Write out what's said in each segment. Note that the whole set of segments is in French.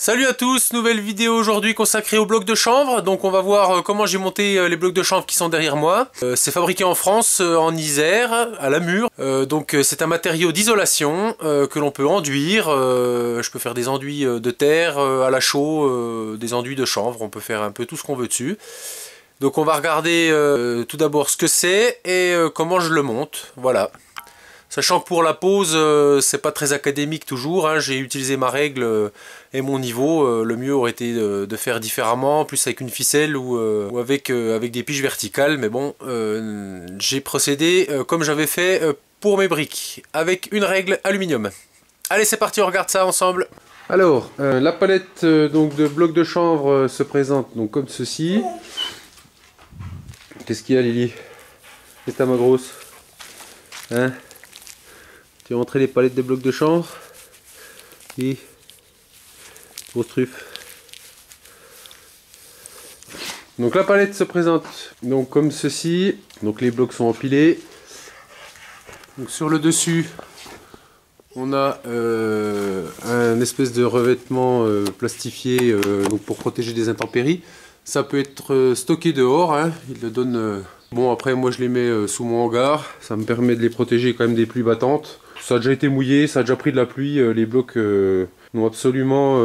Salut à tous, nouvelle vidéo aujourd'hui consacrée aux blocs de chanvre. Donc on va voir comment j'ai monté les blocs de chanvre qui sont derrière moi. C'est fabriqué en France, en Isère, à Lamure. Donc c'est un matériau d'isolation que l'on peut enduire. Je peux faire des enduits de terre à la chaux, des enduits de chanvre. On peut faire un peu tout ce qu'on veut dessus. Donc on va regarder tout d'abord ce que c'est et comment je le monte. Voilà. Sachant que pour la pose, c'est pas très académique toujours, hein. J'ai utilisé ma règle et mon niveau. Le mieux aurait été de faire différemment, plus avec une ficelle ou avec des piges verticales. Mais bon, j'ai procédé comme j'avais fait pour mes briques, avec une règle aluminium. Allez, c'est parti, on regarde ça ensemble. Alors, la palette donc de blocs de chanvre se présente donc comme ceci. Qu'est-ce qu'il y a, Lily? C'est ta ma grosse, hein? Tu as montré les palettes de blocs de chanvre et grosse truffe. Donc la palette se présente donc comme ceci. Donc les blocs sont empilés. Donc sur le dessus, on a un espèce de revêtement plastifié donc pour protéger des intempéries. Ça peut être stocké dehors, hein. Il le donne. Bon, après moi je les mets sous mon hangar. Ça me permet de les protéger quand même des pluies battantes. Ça a déjà été mouillé, ça a déjà pris de la pluie, les blocs n'ont absolument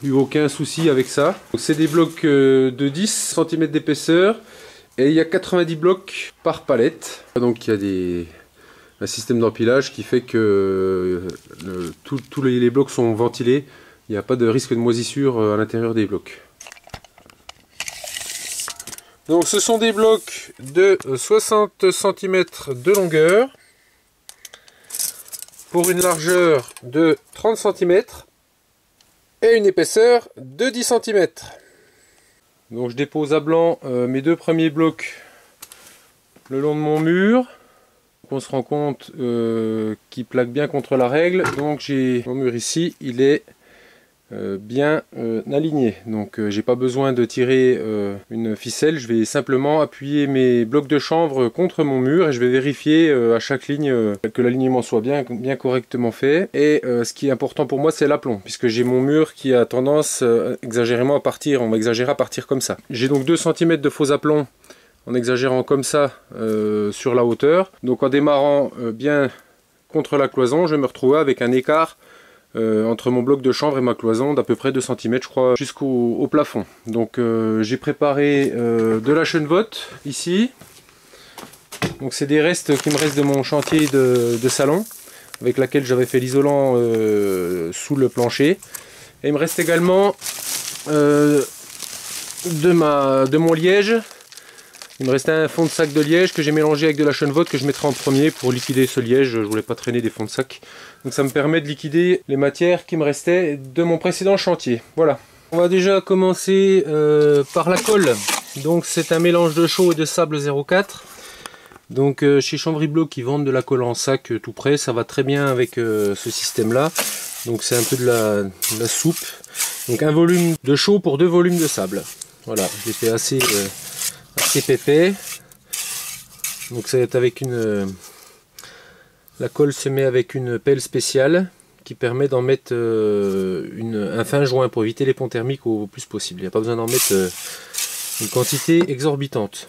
eu aucun souci avec ça. C'est des blocs de 10 cm d'épaisseur et il y a 90 blocs par palette. Donc il y a un système d'empilage qui fait que tous les blocs sont ventilés, il n'y a pas de risque de moisissure à l'intérieur des blocs. Donc ce sont des blocs de 60 cm de longueur, pour une largeur de 30 cm et une épaisseur de 10 cm. Donc je dépose à blanc mes deux premiers blocs le long de mon mur. On se rend compte qu'il plaque bien contre la règle. Donc j'ai mon mur ici, il est bien aligné. Donc j'ai pas besoin de tirer une ficelle, je vais simplement appuyer mes blocs de chanvre contre mon mur et je vais vérifier à chaque ligne que l'alignement soit bien correctement fait. Et ce qui est important pour moi, c'est l'aplomb, puisque j'ai mon mur qui a tendance exagérément à partir, on va exagérer à partir comme ça. J'ai donc 2 cm de faux aplomb en exagérant comme ça sur la hauteur. Donc en démarrant bien contre la cloison, je vais me retrouver avec un écart entre mon bloc de chanvre et ma cloison d'à peu près 2 cm, je crois, jusqu'au plafond. Donc j'ai préparé de la chenevotte ici. Donc c'est des restes qui me restent de mon chantier de salon, avec laquelle j'avais fait l'isolant sous le plancher. Et il me reste également de mon liège. Il me restait un fond de sac de liège que j'ai mélangé avec de la chenevotte que je mettrai en premier pour liquider ce liège. Je voulais pas traîner des fonds de sac. Donc ça me permet de liquider les matières qui me restaient de mon précédent chantier. Voilà. On va déjà commencer par la colle. Donc c'est un mélange de chaux et de sable 0,4. Donc chez Chanvry Blocs qui vendent de la colle en sac tout prêt, ça va très bien avec ce système là. Donc c'est un peu de la soupe. Donc un volume de chaux pour 2 volumes de sable. Voilà, j'ai fait assez pépais. Donc c'est avec la colle se met avec une pelle spéciale qui permet d'en mettre un fin joint pour éviter les ponts thermiques au plus possible. Il n'y a pas besoin d'en mettre une quantité exorbitante.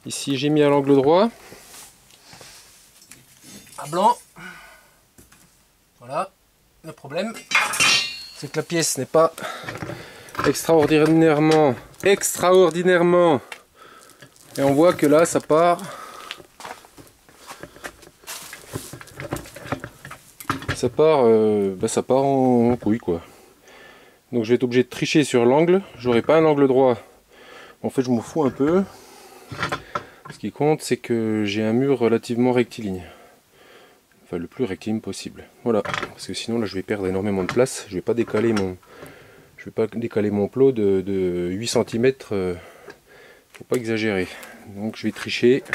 Ici j'ai mis à l'angle droit. À blanc. Voilà. Le problème, c'est que la pièce n'est pas extraordinairement. Et on voit que là, ça part. Ça part en couille, quoi. Donc je vais être obligé de tricher sur l'angle. J'aurai pas un angle droit. En fait, je m'en fous un peu. Ce qui compte, c'est que j'ai un mur relativement rectiligne. Enfin, le plus rectiligne possible. Voilà. Parce que sinon, là, je vais perdre énormément de place. Je vais pas décaler mon plot de 8 cm. Faut pas exagérer. Donc, je vais tricher.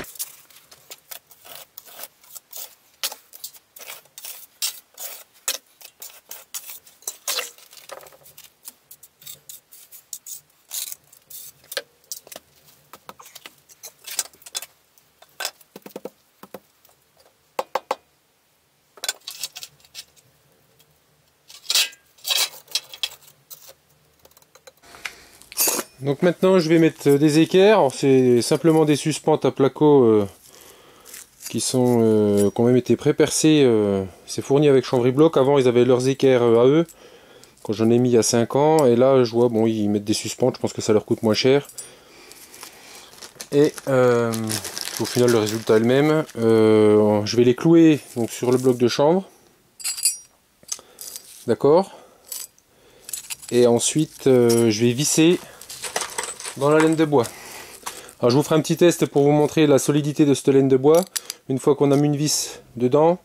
Donc maintenant je vais mettre des équerres. C'est simplement des suspentes à placo qui ont même été pré-percées. C'est fourni avec Chambry Bloc. Avant ils avaient leurs équerres à eux, quand j'en ai mis il y a 5 ans. Et là je vois, bon, ils mettent des suspentes, je pense que ça leur coûte moins cher. Et au final le résultat est le même. Je vais les clouer donc, sur le bloc de chambre. D'accord. Et ensuite je vais visser dans la laine de bois. Alors je vous ferai un petit test pour vous montrer la solidité de cette laine de bois. Une fois qu'on a mis une vis dedans,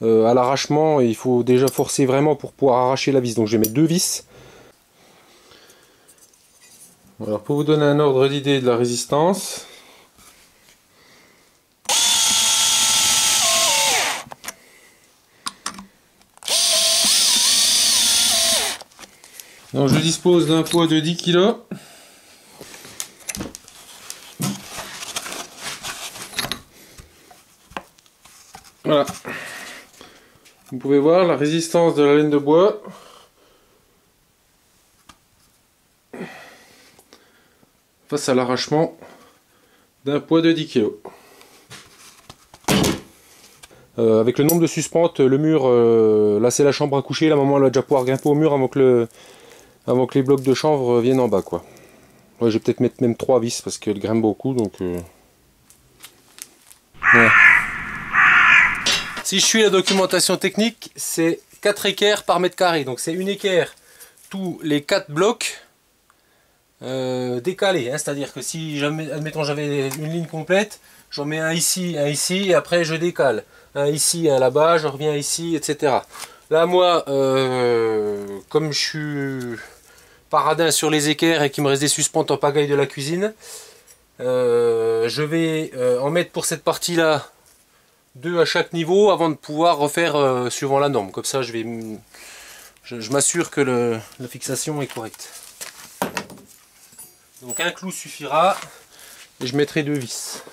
à l'arrachement, il faut déjà forcer vraiment pour pouvoir arracher la vis. Donc je vais mettre 2 vis. Alors pour vous donner un ordre d'idée de la résistance. Donc je dispose d'un poids de 10 kg. Voilà. Vous pouvez voir la résistance de la laine de bois. Face à l'arrachement d'un poids de 10 kg. Avec le nombre de suspentes, le mur, là c'est la chambre à coucher, la maman elle va déjà pouvoir grimper au mur avant que les blocs de chanvre viennent en bas, quoi. Ouais, je vais peut-être mettre même 3 vis parce qu'elle grimpe beaucoup, donc... Ouais. Si je suis la documentation technique, c'est 4 équerres par mètre carré. Donc c'est une équerre tous les 4 blocs décalés. Hein. C'est-à-dire que si, jamais, admettons, j'avais une ligne complète, j'en mets un ici, et après je décale. Un ici, un là-bas, je reviens ici, etc. Là, moi, comme je suis paradin sur les équerres et qu'il me reste des suspentes en pagaille de la cuisine, je vais en mettre pour cette partie-là 2 à chaque niveau avant de pouvoir refaire suivant la norme. Comme ça, je m'assure que la fixation est correcte. Donc un clou suffira et je mettrai 2 vis.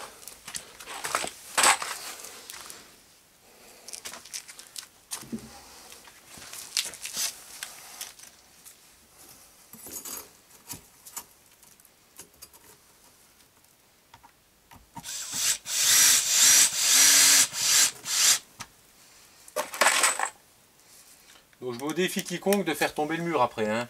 Donc je me défie quiconque de faire tomber le mur après. Hein.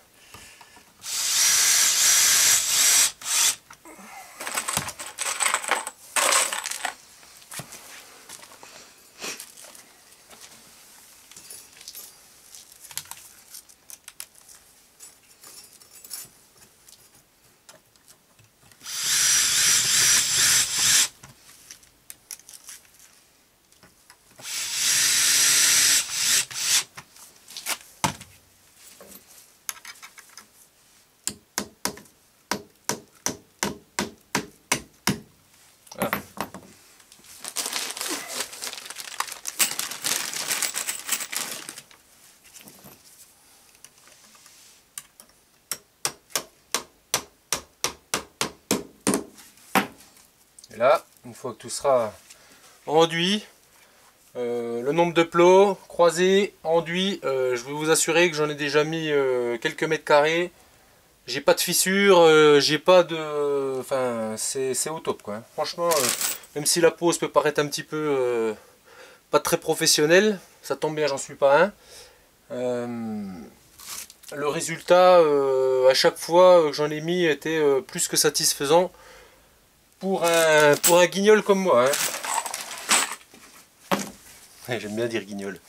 Voilà. Et là, une fois que tout sera enduit, le nombre de plots croisés, enduits, je vais vous assurer que j'en ai déjà mis quelques mètres carrés. j'ai pas de fissure, j'ai pas de... Enfin, c'est au top quoi. Franchement, même si la pose peut paraître un petit peu pas très professionnelle, ça tombe bien, j'en suis pas un. Le résultat, à chaque fois que j'en ai mis, était plus que satisfaisant pour un guignol comme moi. Hein. Ouais, j'aime bien dire guignol.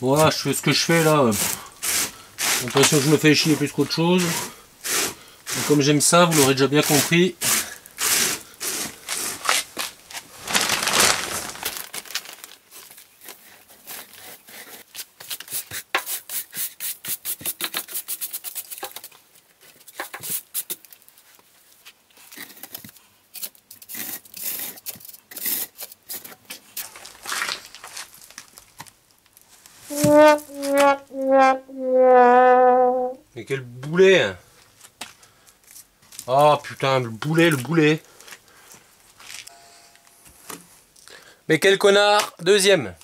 Voilà, je fais ce que je fais là. J'ai l'impression que je me fais chier plus qu'autre chose. Et comme j'aime ça, vous l'aurez déjà bien compris. Mais quel boulet! Oh putain, le boulet! Mais quel connard! Deuxième!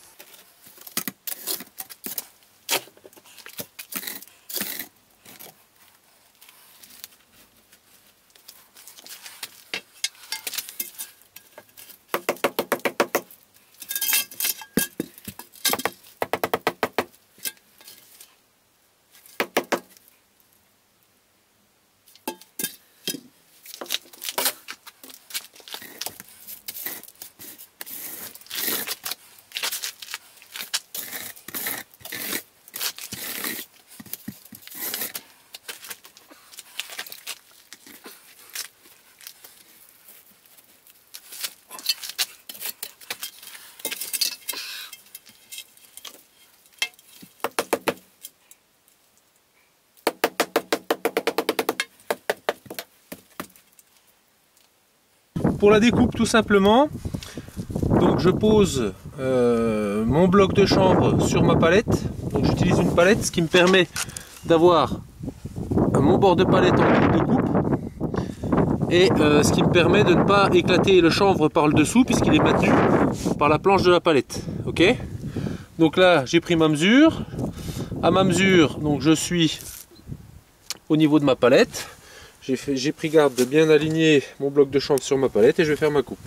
Pour la découpe tout simplement, donc je pose mon bloc de chanvre sur ma palette. Donc j'utilise une palette, ce qui me permet d'avoir mon bord de palette en coupe de coupe et ce qui me permet de ne pas éclater le chanvre par le dessous puisqu'il est maintenu par la planche de la palette. Ok, donc là j'ai pris ma mesure. À ma mesure, donc je suis au niveau de ma palette. J'ai pris garde de bien aligner mon bloc de chanvre sur ma palette et je vais faire ma coupe.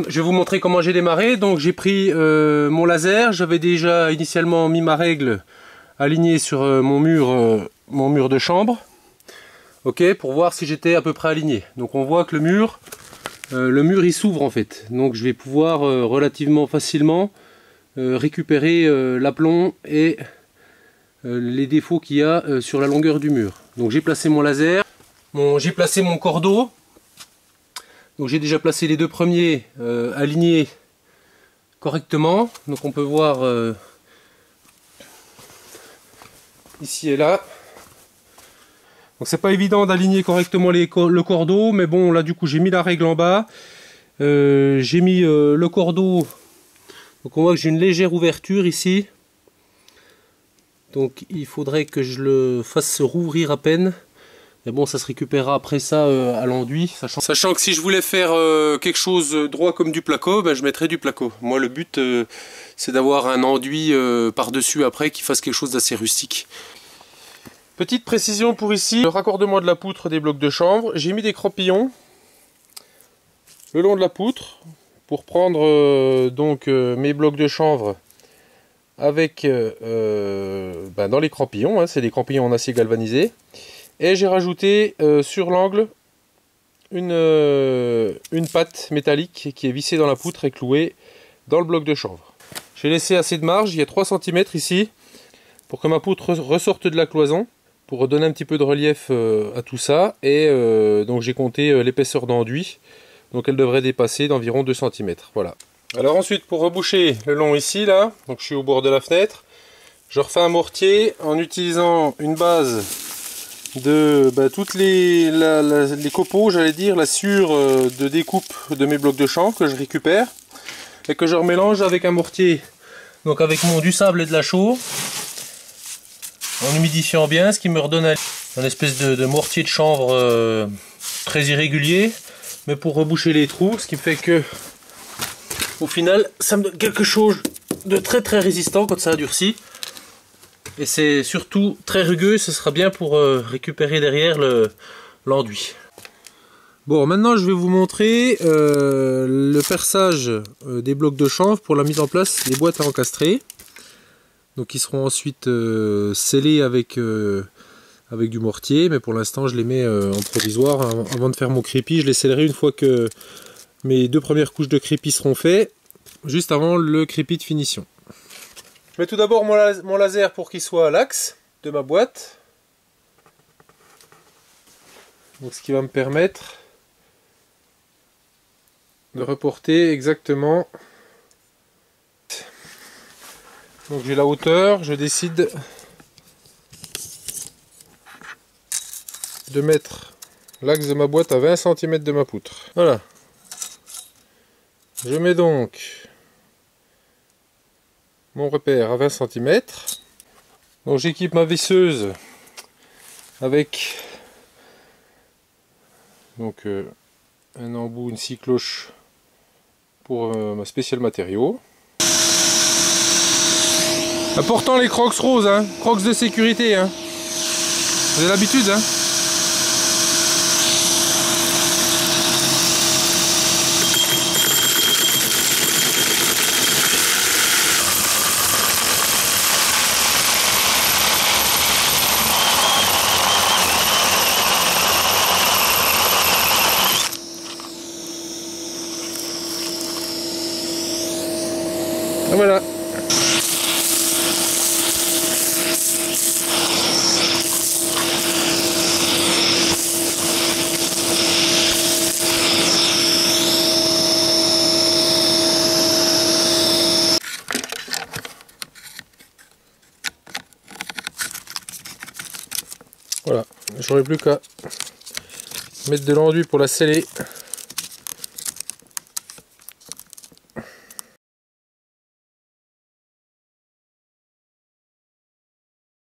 vais vous montrer comment j'ai démarré. Donc j'ai pris mon laser, j'avais déjà initialement mis ma règle alignée sur mon mur de chambre. Ok, pour voir si j'étais à peu près aligné. Donc on voit que le mur il s'ouvre en fait. Donc je vais pouvoir relativement facilement récupérer l'aplomb et les défauts qu'il y a sur la longueur du mur. Donc j'ai placé mon laser, j'ai placé mon cordeau. Donc j'ai déjà placé les deux premiers alignés correctement. Donc on peut voir ici et là. Donc c'est pas évident d'aligner correctement le cordeau, mais bon là du coup j'ai mis la règle en bas. J'ai mis le cordeau. Donc on voit que j'ai une légère ouverture ici. Donc il faudrait que je le fasse rouvrir à peine. Mais bon, ça se récupérera après ça à l'enduit. Sachant que si je voulais faire quelque chose droit comme du placo, ben, je mettrais du placo. Moi le but c'est d'avoir un enduit par-dessus après qui fasse quelque chose d'assez rustique. Petite précision pour ici, le raccordement de la poutre des blocs de chanvre. J'ai mis des crampillons le long de la poutre pour prendre mes blocs de chanvre avec dans les crampillons, hein, c'est des crampillons en acier galvanisé. Et j'ai rajouté sur l'angle une patte métallique qui est vissée dans la poutre et clouée dans le bloc de chanvre. J'ai laissé assez de marge, il y a 3 cm ici, pour que ma poutre ressorte de la cloison, pour donner un petit peu de relief à tout ça. Et donc j'ai compté l'épaisseur d'enduit, donc elle devrait dépasser d'environ 2 cm. Voilà. Alors ensuite, pour reboucher le long ici, là, donc je suis au bord de la fenêtre, je refais un mortier en utilisant une base de toutes les copeaux, j'allais dire, la sciure de découpe de mes blocs de chanvre que je récupère et que je remélange avec un mortier, donc avec du sable et de la chaux, en humidifiant bien, ce qui me redonne un espèce de mortier de chanvre très irrégulier, mais pour reboucher les trous, ce qui me fait que au final ça me donne quelque chose de très résistant quand ça a durci. Et c'est surtout très rugueux, ce sera bien pour récupérer derrière l'enduit. Bon, maintenant je vais vous montrer le perçage des blocs de chanvre pour la mise en place des boîtes à encastrer. Donc ils seront ensuite scellés avec du mortier, mais pour l'instant je les mets en provisoire. Avant de faire mon crépi, je les scellerai une fois que mes 2 premières couches de crépi seront faites, juste avant le crépi de finition. Je mets tout d'abord mon laser pour qu'il soit à l'axe de ma boîte. Donc ce qui va me permettre de reporter exactement. Donc j'ai la hauteur, je décide de mettre l'axe de ma boîte à 20 cm de ma poutre. Voilà. Je mets donc mon repère à 20 cm. Donc j'équipe ma visseuse avec un embout, une scie cloche pour ma spéciale matériaux. Important les crocs roses, hein, crocs de sécurité. Hein. Vous avez l'habitude, hein. Et voilà. Voilà, j'aurais plus qu'à mettre de l'enduit pour la sceller.